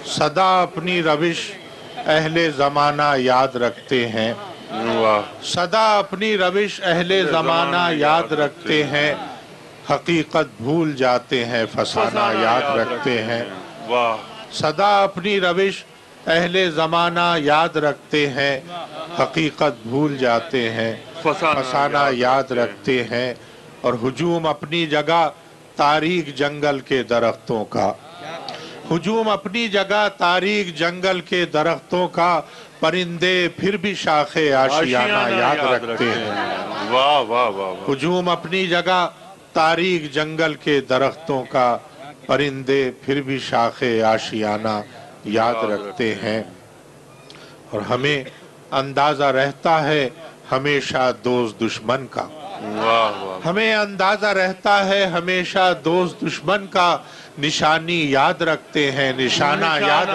सदा अपनी रविश अहले ज़माना याद रखते हैं। सदा अपनी रविश अहले ज़माना याद रखते हैं। हकीकत भूल जाते हैं, फसाना याद रखते हैं। सदा अपनी रविश अहले ज़माना याद रखते हैं। हकीकत भूल जाते हैं, फसाना याद रखते हैं। और हुजूम अपनी जगह तारीख जंगल के दरख्तों का, हुजूम अपनी जगह तारीख जंगल के दरख्तों का। परिंदे फिर भी शाखे आशियाना याद रखते हैं। वाह वाह वाह। हुजूम अपनी जगह तारीख जंगल के दरख्तों का। परिंदे फिर भी शाखे आशियाना याद रखते हैं। और हमें अंदाजा रहता है हमेशा दोस्त दुश्मन का। हमें अंदाजा रहता है हमेशा दोस्त दुश्मन का। निशानी याद रखते हैं, निशाना याद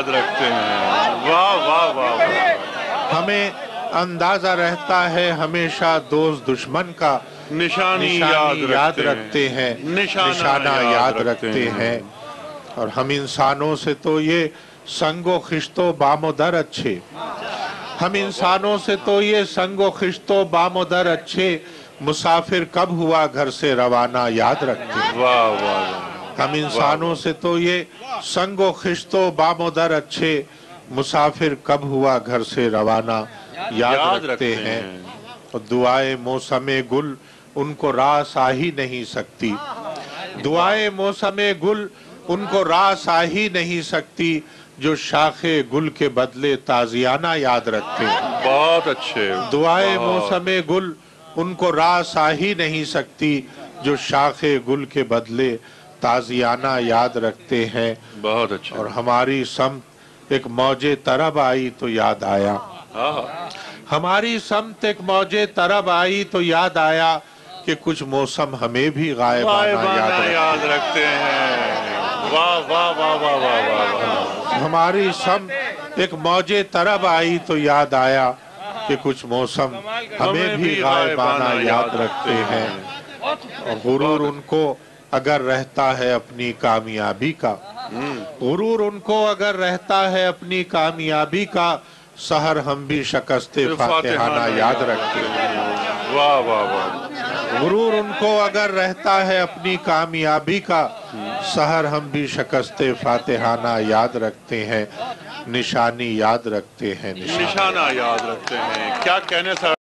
रखते हैं। वाह वाह वाह। हमें अंदाजा रहता है हमेशा दोस्त दुश्मन का। निशानी याद रखते हैं, निशाना याद रखते हैं। और हम इंसानों से तो ये संगो खिश्तो बामोदर अच्छे, हम इंसानों से तो ये संगो खिश्तो बामोदर अच्छे। मुसाफिर कब हुआ घर से रवाना याद रखते हैं। वाह वाह। हम इंसानों से तो ये संगो खिश्तो बामोदर अच्छे। मुसाफिर कब हुआ घर से रवाना याद रखते हैं। और दुआए मौसमे गुल उनको रास आ ही नहीं सकती। दुआए मौसमे गुल उनको रास आ ही नहीं सकती। जो शाखे गुल के बदले ताजियाना याद रखते हैं। बहुत अच्छे। दुआए मौसमे गुल उनको रास आ ही नहीं सकती। जो शाखे गुल के बदले ताजियाना याद रखते हैं। बहुत अच्छा। और हमारी समत एक मौजे तरब आई तो याद आया। हमारी समत एक मौजे तरब आई तो याद आया कि कुछ मौसम हमें भी गायबाना याद रखते हैं। वाह वाह वाह वाह वाह वाह। हमारी समत एक मौजे तरब आई तो याद आया कि कुछ मौसम हमें भी गायबाना याद रखते हैं। और गुरूर उनको अगर रहता है अपनी कामयाबी का, गुरूर उनको अगर रहता है अपनी कामयाबी का। सहर हम भी शिकस्ते फातिहाना याद रखते हैं। वाह वाह वाह। गुरूर उनको अगर रहता है अपनी कामयाबी का। सहर हम भी शिकस्ते फातिहाना याद रखते हैं। निशानी याद रखते हैं, निशाना याद रखते हैं। क्या कहने सर।